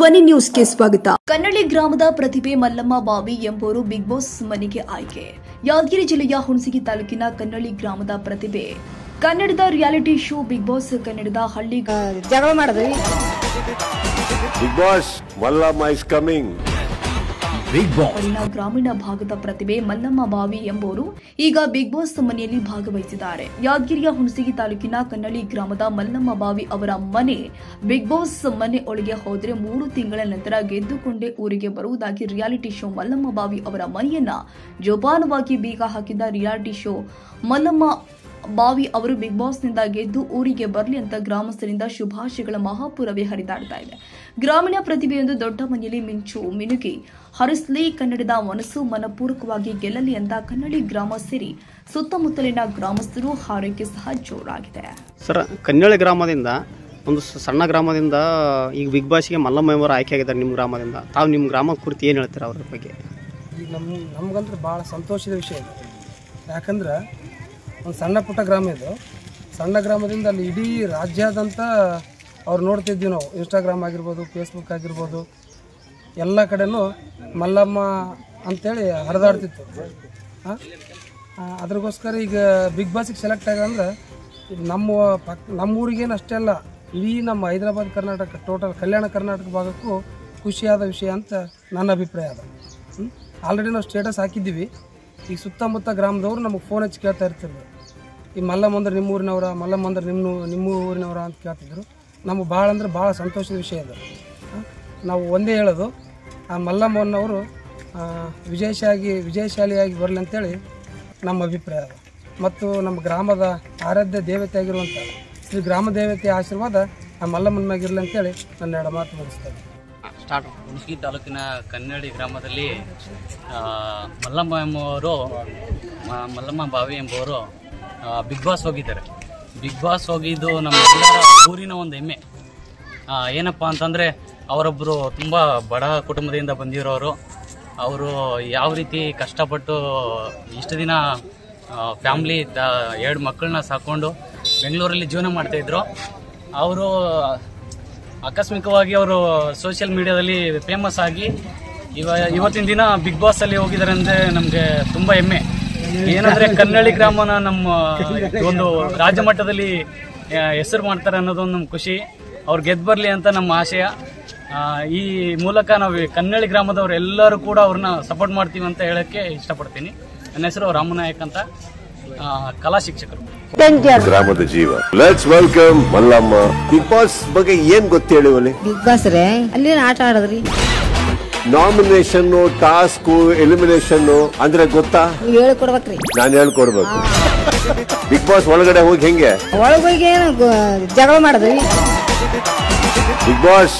ಧ್ವನಿ ನ್ಯೂಸ್ಗೆ ಸ್ವಾಗತ. ಕನ್ನಳ್ಳಿ ಗ್ರಾಮದ ಪ್ರತಿಭೆ ಮಲ್ಲಮ್ಮ ಬಾವಿ ಎಂಬುವರು ಬಿಗ್ ಬಾಸ್ ಮನೆಗೆ ಆಯ್ಕೆ. ಯಾದಗಿರಿ ಜಿಲ್ಲೆಯ ಹುಣಸಗಿ ತಾಲೂಕಿನ ಕನ್ನಳ್ಳಿ ಗ್ರಾಮದ ಪ್ರತಿಭೆ ಕನ್ನಡದ ರಿಯಾಲಿಟಿ ಶೋ ಬಿಗ್ ಬಾಸ್ ಕನ್ನಡದ ಹಳ್ಳಿ ಜಗಳ ಮಾಡಿದ್ವಿ. Big Boss Mallamma is coming. ಗ್ರಾಮೀಣ ಭಾಗದ ಪ್ರತಿಭೆ ಮಲ್ಲಮ್ಮ ಬಾವಿ ಎಂಬುವರು ಈಗ ಬಿಗ್ ಬಾಸ್ ಮನೆಯಲ್ಲಿ ಭಾಗವಹಿಸಿದ್ದಾರೆ. ಯಾದಗಿರಿಯ ಹುಣಸಗಿ ತಾಲೂಕಿನ ಕನ್ನಳ್ಳಿ ಗ್ರಾಮದ ಮಲ್ಲಮ್ಮ ಬಾವಿ ಅವರ ಮನೆ ಬಿಗ್ ಬಾಸ್ ಮನೆ ಒಳಗೆ ಹೋದರೆ 3 ತಿಂಗಳ ನಂತರ ಗೆದ್ದುಕೊಂಡೇ ಊರಿಗೆ ಬರುವುದಾಗಿ ರಿಯಾಲಿಟಿ ಶೋ ಮಲ್ಲಮ್ಮ ಬಾವಿ ಅವರ ಮನೆಯನ್ನ ಜೋಪಾನವಾಗಿ ಬೀಗ ಹಾಕಿದ್ದ ರಿಯಾಲಿಟಿ ಶೋ ಮಲ್ಲಮ್ಮ ಬಾವಿ ಅವರು ಬಿಗ್ ಬಾಸ್ನಿಂದ ಗೆದ್ದು ಊರಿಗೆ ಬರಲಿ ಅಂತ ಗ್ರಾಮಸ್ಥರಿಂದ ಶುಭಾಶಯಗಳ ಮಹಾಪುರವೇ ಹರಿದಾಡ್ತಾ ಇದೆ. ಗ್ರಾಮೀಣ ಪ್ರತಿಭೆಯೊಂದು ದೊಡ್ಡ ಮನೆಯಲ್ಲಿ ಮಿಂಚು ಮಿನುಗಿ ಹರಿಸ್ಲಿ, ಕನ್ನಡದ ಮನಸ್ಸು ಮನಪೂರ್ವಕವಾಗಿ ಗೆಲ್ಲಲಿ ಅಂತ ಕನ್ನಳ್ಳಿ ಗ್ರಾಮ ಸೇರಿ ಸುತ್ತಮುತ್ತಲಿನ ಗ್ರಾಮಸ್ಥರು ಹಾರೈಕೆ ಸಹ ಜೋರಾಗಿದೆ. ಸರ್, ಕನ್ನಳ್ಳಿ ಗ್ರಾಮದಿಂದ ಒಂದು ಸಣ್ಣ ಗ್ರಾಮದಿಂದ ಈಗ ಬಿಗ್ ಬಾಸ್ಗೆ ಮಲ್ಲಮ್ಮ ಅವರು ಆಯ್ಕೆ ಆಗಿದ್ದಾರೆ. ನಿಮ್ಮ ಗ್ರಾಮದಿಂದ ತಾವು ನಿಮ್ಮ ಗ್ರಾಮ ಕುರಿತು ಏನು ಹೇಳ್ತೀರಾ ಅವ್ರ ಬಗ್ಗೆ? ಈಗ ನಮಗಂತೂ ಭಾಳ ಸಂತೋಷದ ವಿಷಯ ಇದೆ. ಯಾಕಂದ್ರೆ ಒಂದು ಸಣ್ಣ ಪುಟ್ಟ ಗ್ರಾಮ ಇದು. ಸಣ್ಣ ಗ್ರಾಮದಿಂದ ಅಲ್ಲಿ ಇಡೀ ರಾಜ್ಯಾದ್ಯಂತ ಅವ್ರು ನೋಡ್ತಿದ್ವಿ ನಾವು. ಇನ್ಸ್ಟಾಗ್ರಾಮ್ ಆಗಿರ್ಬೋದು, ಫೇಸ್ಬುಕ್ ಆಗಿರ್ಬೋದು, ಎಲ್ಲ ಕಡೆನೂ ಮಲ್ಲಮ್ಮ ಅಂಥೇಳಿ ಹರಿದಾಡ್ತಿತ್ತು. ಅದ್ರಗೋಸ್ಕರ ಈಗ ಬಿಗ್ ಬಾಸಿಗೆ ಸೆಲೆಕ್ಟ್ ಆಗಂದ್ರೆ ನಮ್ಮ ಊರಿಗೇನು ಅಷ್ಟೇ ಅಲ್ಲ, ಇಡೀ ನಮ್ಮ ಹೈದರಾಬಾದ್ ಕರ್ನಾಟಕ ಟೋಟಲ್ ಕಲ್ಯಾಣ ಕರ್ನಾಟಕ ಭಾಗಕ್ಕೂ ಖುಷಿಯಾದ ವಿಷಯ ಅಂತ ನನ್ನ ಅಭಿಪ್ರಾಯ ಅದ. ಆಲ್ರೆಡಿ ನಾವು ಸ್ಟೇಟಸ್ ಹಾಕಿದ್ದೀವಿ. ಈ ಸುತ್ತಮುತ್ತ ಗ್ರಾಮದವರು ನಮಗೆ ಫೋನ್ ಹಚ್ಚಿ ಕೇಳ್ತಾ ಇರ್ತಿದ್ರು, ಈ ಮಲ್ಲಮ್ಮ ಅಂದ್ರೆ ನಿಮ್ಮ ಊರಿನವರ, ಮಲ್ಲಮ್ಮ ಅಂದ್ರೆ ನಿಮ್ಮ ಊರಿನವರ ಅಂತ ಕೇಳ್ತಿದ್ರು. ನಮಗೆ ಭಾಳ ಅಂದ್ರೆ ಭಾಳ ಸಂತೋಷದ ವಿಷಯ ಇದೆ. ನಾವು ಒಂದೇ ಹೇಳೋದು, ಆ ಮಲ್ಲಮ್ಮನವರು ವಿಜಯಶಾಲಿಯಾಗಿ ಬರಲಿ ಅಂತೇಳಿ ನಮ್ಮ ಅಭಿಪ್ರಾಯ ಅದ. ಮತ್ತು ನಮ್ಮ ಗ್ರಾಮದ ಆರಾಧ್ಯ ದೇವತೆ ಆಗಿರುವಂಥ ಶ್ರೀ ಗ್ರಾಮ ದೇವತೆಯ ಆಶೀರ್ವಾದ ಆ ಮಲ್ಲಮ್ಮನ ಮ್ಯಾಗಿರಲಿ ಅಂತೇಳಿ ನನ್ನ 2 ಮಾತು ಮುಗಿಸ್ತೇನೆ. ಹುಣಸಗಿ ತಾಲೂಕಿನ ಕನ್ನಳ್ಳಿ ಗ್ರಾಮದಲ್ಲಿ ಮಲ್ಲಮ್ಮ ಎಂಬುವರು, ಮಲ್ಲಮ್ಮ ಬಾವಿ ಎಂಬುವರು ಬಿಗ್ ಬಾಸ್ ಹೋಗಿದ್ದಾರೆ. ಬಿಗ್ ಬಾಸ್ ಹೋಗಿದ್ದು ನಮ್ಮ ಊರಿನ ಒಂದು ಹೆಮ್ಮೆ. ಏನಪ್ಪ ಅಂತಂದರೆ, ಅವರೊಬ್ಬರು ತುಂಬ ಬಡ ಕುಟುಂಬದಿಂದ ಬಂದಿರೋರು. ಅವರು ಯಾವ ರೀತಿ ಕಷ್ಟಪಟ್ಟು ಇಷ್ಟು ದಿನ ಫ್ಯಾಮ್ಲಿ 2 ಮಕ್ಕಳನ್ನ ಸಾಕೊಂಡು ಬೆಂಗಳೂರಲ್ಲಿ ಜೀವನ ಮಾಡ್ತಾಯಿದ್ರು. ಅವರು ಆಕಸ್ಮಿಕವಾಗಿ ಅವರು ಸೋಷಿಯಲ್ ಮೀಡಿಯಾದಲ್ಲಿ ಫೇಮಸ್ ಆಗಿ ಇವತ್ತಿನ ದಿನ ಬಿಗ್ ಬಾಸ್ ಅಲ್ಲಿ ಹೋಗಿದ್ದಾರೆ ಅಂದರೆ ನಮಗೆ ತುಂಬ ಹೆಮ್ಮೆ. ಏನಂದ್ರೆ ಕನ್ನಳ್ಳಿ ಗ್ರಾಮನ ನಮ್ಮ ಒಂದು ರಾಜ್ಯ ಮಟ್ಟದಲ್ಲಿ ಹೆಸರು ಮಾಡ್ತಾರೆ ಅನ್ನೋದೊಂದು ನಮ್ಮ ಖುಷಿ. ಅವ್ರು ಗೆದ್ದು ಬರಲಿ ಅಂತ ನಮ್ಮ ಆಶಯ. ಈ ಮೂಲಕ ನಾವು ಕನ್ನಳ್ಳಿ ಗ್ರಾಮದವ್ರು ಎಲ್ಲರೂ ಕೂಡ ಅವ್ರನ್ನ ಸಪೋರ್ಟ್ ಮಾಡ್ತೀವಿ ಅಂತ ಹೇಳಕ್ಕೆ ಇಷ್ಟಪಡ್ತೀನಿ. ನನ್ನ ಹೆಸರು ರಾಮನಾಯಕ್ ಅಂತ, ಕಲಾ ಶಿಕ್ಷಕರು, ಗ್ರಾಮದ ಜೀವ. Let's welcome Mallamma. Big Boss ಬಗ್ಗೆ ಏನ್ ಗೊತ್ತೇಳಿ? ಬಿಗ್ ಬಾಸ್ ರೇ ಅಲ್ಲಿ ಆಟ ಆಡದ್ರಿ. ನಾಮಿನೇಷನ್, ಟಾಸ್ಕ್, ಎಲಿಮಿನೇಷನ್ ಅಂದ್ರೆ ಗೊತ್ತಾ? ಹೇಳ್ಕೊಡ್ಬೇಕ್ರಿ. ನಾನು ಹೇಳ್ಕೊಡ್ಬೇಕು. ಬಿಗ್ ಬಾಸ್ ಒಳಗಡೆ ಹೋಗಿ ಹೆಂಗೆ ಒಳಗೋಗಿ ಜಗಳ ಮಾಡಿದ್ವಿ. Big boss